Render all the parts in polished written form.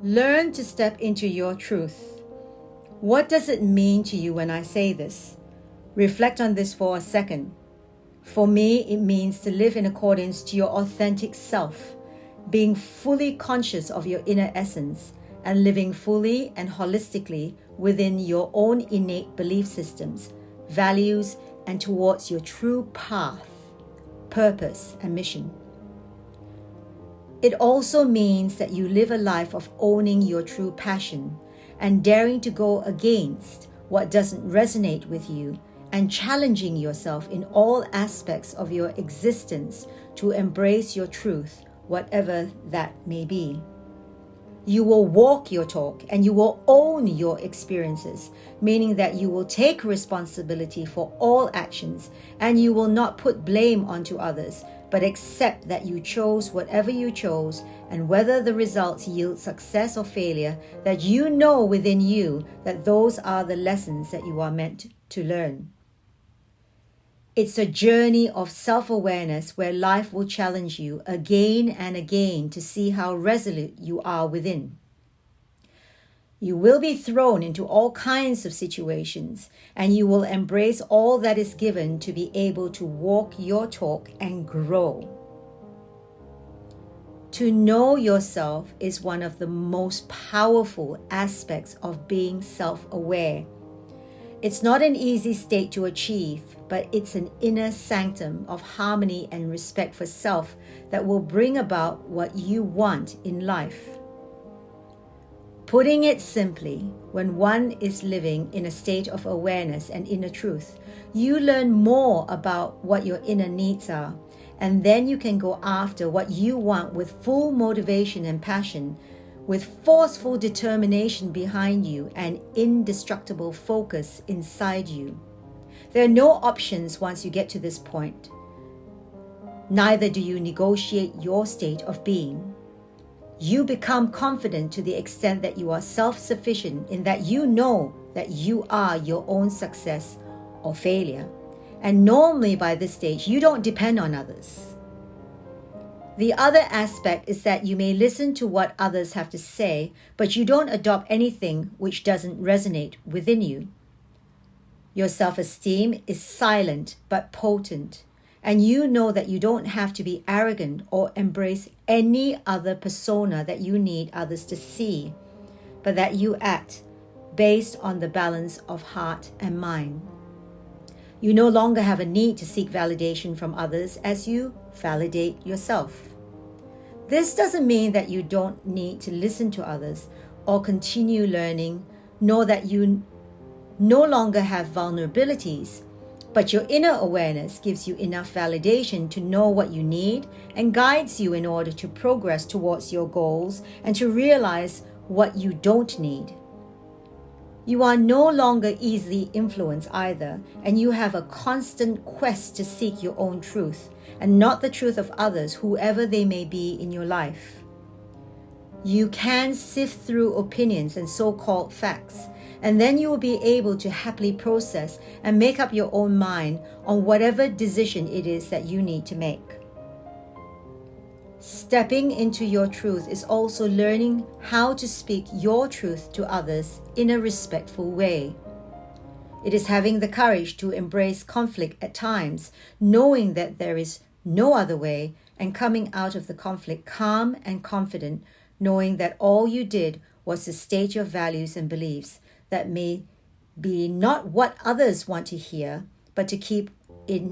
Learn to step into your truth. What does it mean to you when I say this? Reflect on this for a second. For me, it means to live in accordance to your authentic self, being fully conscious of your inner essence, and living fully and holistically within your own innate belief systems, values, and towards your true path, purpose, and mission. It also means that you live a life of owning your true passion and daring to go against what doesn't resonate with you and challenging yourself in all aspects of your existence to embrace your truth, whatever that may be. You will walk your talk and you will own your experiences, meaning that you will take responsibility for all actions and you will not put blame onto others, but accept that you chose whatever you chose, and whether the results yield success or failure, that you know within you that those are the lessons that you are meant to learn. It's a journey of self-awareness where life will challenge you again and again to see how resolute you are within. You will be thrown into all kinds of situations, and you will embrace all that is given to be able to walk your talk and grow. To know yourself is one of the most powerful aspects of being self-aware. It's not an easy state to achieve, but it's an inner sanctum of harmony and respect for self that will bring about what you want in life. Putting it simply, when one is living in a state of awareness and inner truth, you learn more about what your inner needs are, and then you can go after what you want with full motivation and passion, with forceful determination behind you and indestructible focus inside you. There are no options once you get to this point. Neither do you negotiate your state of being. You become confident to the extent that you are self-sufficient in that you know that you are your own success or failure. And normally by this stage, you don't depend on others. The other aspect is that you may listen to what others have to say, but you don't adopt anything which doesn't resonate within you. Your self-esteem is silent but potent, and you know that you don't have to be arrogant or embrace any other persona that you need others to see, but that you act based on the balance of heart and mind. You no longer have a need to seek validation from others as you validate yourself. This doesn't mean that you don't need to listen to others or continue learning, nor that you no longer have vulnerabilities, but your inner awareness gives you enough validation to know what you need and guides you in order to progress towards your goals and to realize what you don't need. You are no longer easily influenced either, and you have a constant quest to seek your own truth and not the truth of others, whoever they may be in your life. You can sift through opinions and so-called facts, and then you will be able to happily process and make up your own mind on whatever decision it is that you need to make. Stepping into your truth is also learning how to speak your truth to others in a respectful way. It is having the courage to embrace conflict at times, knowing that there is no other way, and coming out of the conflict calm and confident, knowing that all you did was to state your values and beliefs that may be not what others want to hear, but to keep it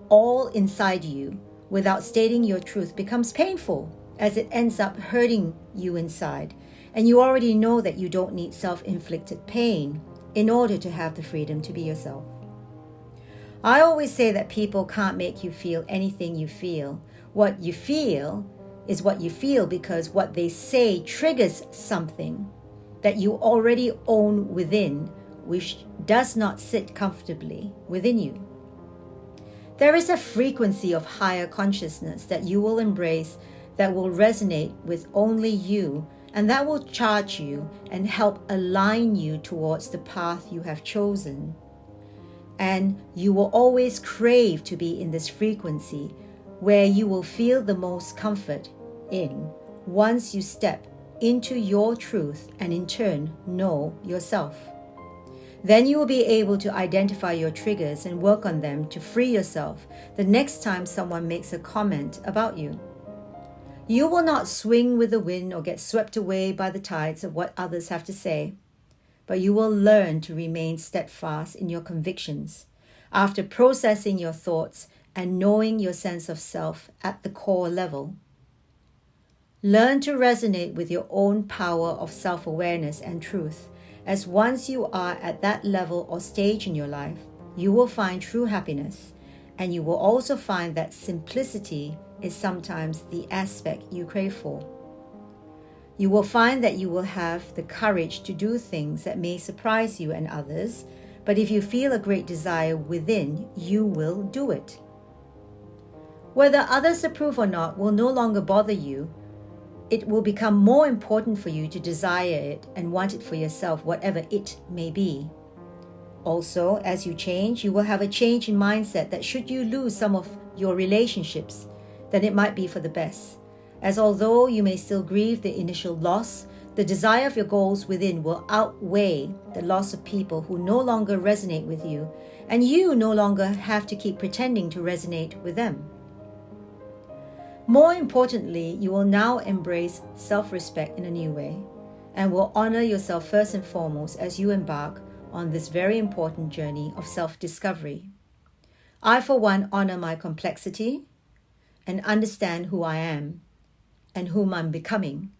all inside you. Without stating your truth becomes painful, as it ends up hurting you inside, and you already know that you don't need self-inflicted pain in order to have the freedom to be yourself. I always say that people can't make you feel anything you feel. What you feel is what you feel because what they say triggers something that you already own within, which does not sit comfortably within you. There is a frequency of higher consciousness that you will embrace that will resonate with only you, and that will charge you and help align you towards the path you have chosen. And you will always crave to be in this frequency where you will feel the most comfort in once you step into your truth and in turn know yourself. Then you will be able to identify your triggers and work on them to free yourself the next time someone makes a comment about you. You will not swing with the wind or get swept away by the tides of what others have to say, but you will learn to remain steadfast in your convictions after processing your thoughts and knowing your sense of self at the core level. Learn to resonate with your own power of self-awareness and truth, as once you are at that level or stage in your life, you will find true happiness, and you will also find that simplicity is sometimes the aspect you crave for. You will find that you will have the courage to do things that may surprise you and others, but if you feel a great desire within, you will do it. Whether others approve or not will no longer bother you. It will become more important for you to desire it and want it for yourself, whatever it may be. Also, as you change, you will have a change in mindset that should you lose some of your relationships, then it might be for the best. As although you may still grieve the initial loss, the desire of your goals within will outweigh the loss of people who no longer resonate with you, and you no longer have to keep pretending to resonate with them. More importantly, you will now embrace self-respect in a new way and will honor yourself first and foremost as you embark on this very important journey of self-discovery. I, for one, honor my complexity and understand who I am and whom I'm becoming.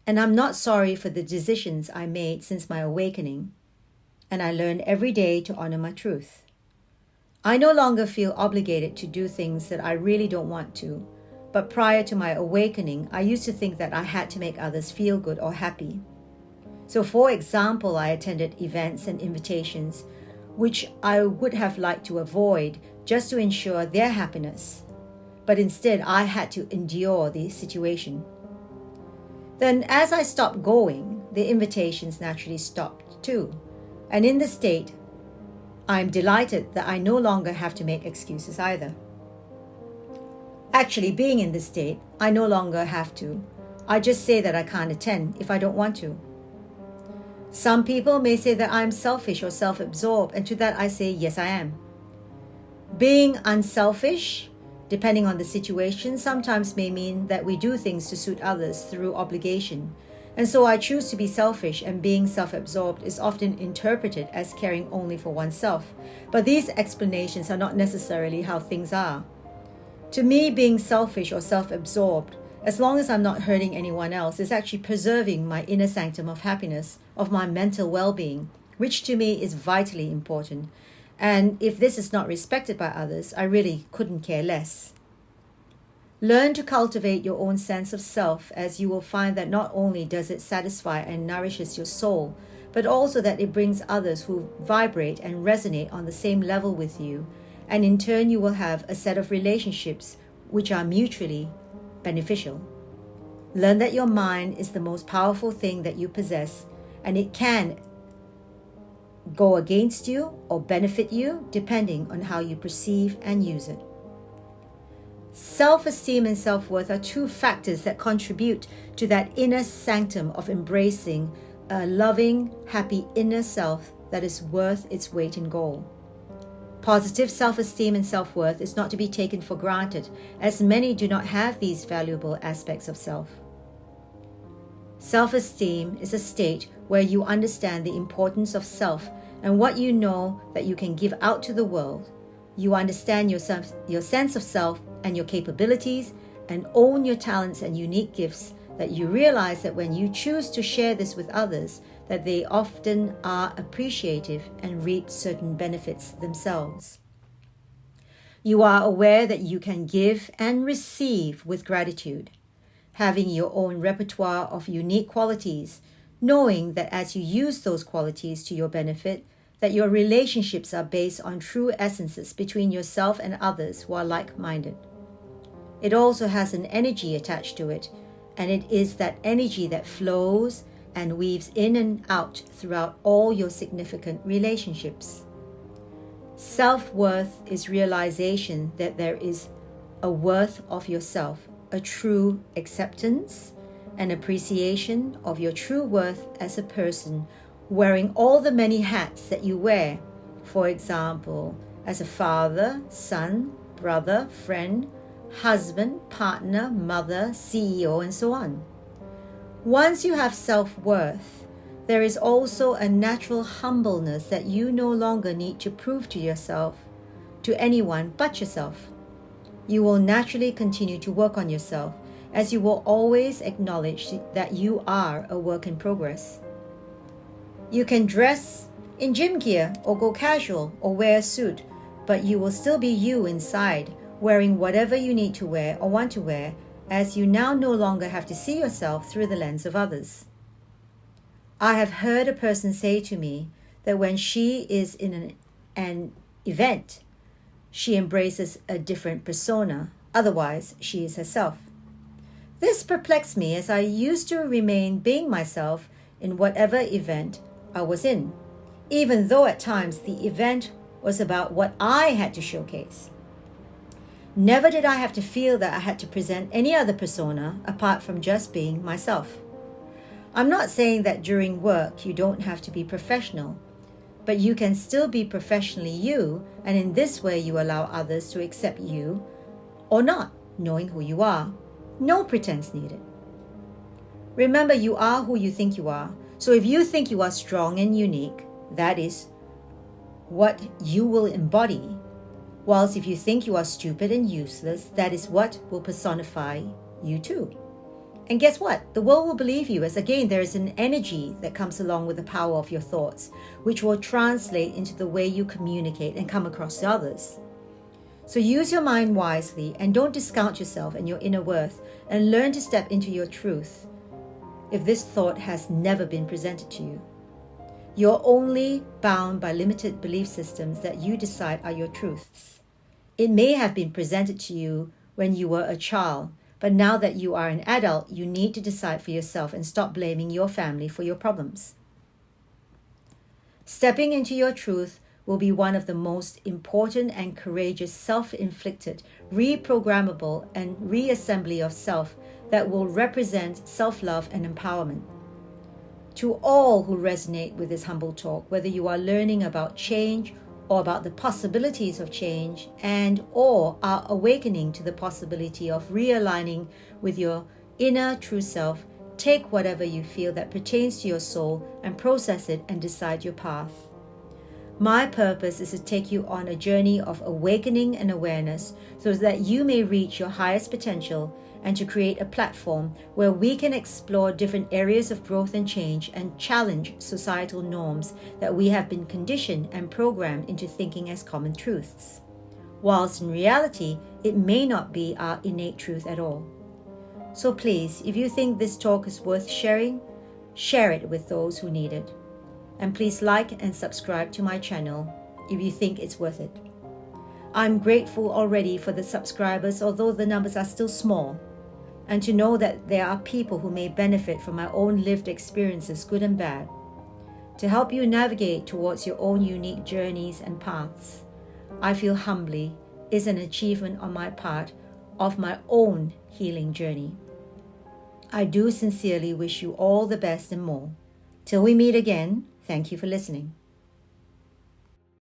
And I'm not sorry for the decisions I made since my awakening. And I learn every day to honor my truth. I no longer feel obligated to do things that I really don't want to. But prior to my awakening, I used to think that I had to make others feel good or happy. So for example, I attended events and invitations which I would have liked to avoid just to ensure their happiness. But instead, I had to endure the situation. Then as I stopped going, the invitations naturally stopped too. And in this state, I'm delighted that I no longer have to make excuses either. Actually, being in this state, I no longer have to. I just say that I can't attend if I don't want to. Some people may say that I'm selfish or self-absorbed, and to that I say, yes, I am. Being unselfish, depending on the situation, sometimes may mean that we do things to suit others through obligation. And so I choose to be selfish, and being self-absorbed is often interpreted as caring only for oneself. But these explanations are not necessarily how things are. To me, being selfish or self-absorbed, as long as I'm not hurting anyone else, is actually preserving my inner sanctum of happiness, of my mental well-being, which to me is vitally important. And if this is not respected by others, I really couldn't care less. Learn to cultivate your own sense of self, as you will find that not only does it satisfy and nourishes your soul, but also that it brings others who vibrate and resonate on the same level with you. And in turn, you will have a set of relationships which are mutually beneficial. Learn that your mind is the most powerful thing that you possess, and it can go against you or benefit you depending on how you perceive and use it. Self-esteem and self-worth are two factors that contribute to that inner sanctum of embracing a loving, happy inner self that is worth its weight in gold. Positive self-esteem and self-worth is not to be taken for granted, as many do not have these valuable aspects of self. Self-esteem is a state where you understand the importance of self and what you know that you can give out to the world. You understand your sense of self and your capabilities, and own your talents and unique gifts, that you realize that when you choose to share this with others, that they often are appreciative and reap certain benefits themselves. You are aware that you can give and receive with gratitude, having your own repertoire of unique qualities, knowing that as you use those qualities to your benefit, that your relationships are based on true essences between yourself and others who are like-minded. It also has an energy attached to it, and it is that energy that flows and weaves in and out throughout all your significant relationships. Self-worth is realization that there is a worth of yourself, a true acceptance, an appreciation of your true worth as a person, wearing all the many hats that you wear. For example, as a father, son, brother, friend, husband, partner, mother, CEO, and so on. Once you have self-worth, there is also a natural humbleness that you no longer need to prove to yourself, to anyone but yourself. You will naturally continue to work on yourself, as you will always acknowledge that you are a work in progress. You can dress in gym gear or go casual or wear a suit, but you will still be you inside, wearing whatever you need to wear or want to wear, as you now no longer have to see yourself through the lens of others. I have heard a person say to me that when she is in an event, she embraces a different persona, otherwise she is herself. This perplexed me, as I used to remain being myself in whatever event I was in, even though at times the event was about what I had to showcase. Never did I have to feel that I had to present any other persona apart from just being myself. I'm not saying that during work you don't have to be professional, but you can still be professionally you, and in this way you allow others to accept you or not, knowing who you are. No pretense needed. Remember, you are who you think you are. So if you think you are strong and unique, that is what you will embody. Whilst if you think you are stupid and useless, that is what will personify you too. And guess what? The world will believe you, as again, there is an energy that comes along with the power of your thoughts, which will translate into the way you communicate and come across to others. So use your mind wisely and don't discount yourself and your inner worth, and learn to step into your truth if this thought has never been presented to you. You're only bound by limited belief systems that you decide are your truths. It may have been presented to you when you were a child, but now that you are an adult, you need to decide for yourself and stop blaming your family for your problems. Stepping into your truth will be one of the most important and courageous self-inflicted, reprogrammable, and reassembly of self that will represent self-love and empowerment. To all who resonate with this humble talk, whether you are learning about change or about the possibilities of change, and or are awakening to the possibility of realigning with your inner true self, take whatever you feel that pertains to your soul and process it and decide your path. My purpose is to take you on a journey of awakening and awareness so that you may reach your highest potential, and to create a platform where we can explore different areas of growth and change and challenge societal norms that we have been conditioned and programmed into thinking as common truths, whilst in reality it may not be our innate truth at all. So please, if you think this talk is worth sharing, share it with those who need it. And please like and subscribe to my channel if you think it's worth it. I'm grateful already for the subscribers, although the numbers are still small, and to know that there are people who may benefit from my own lived experiences, good and bad, to help you navigate towards your own unique journeys and paths. I feel humbly is an achievement on my part of my own healing journey. I do sincerely wish you all the best and more. Till we meet again, thank you for listening.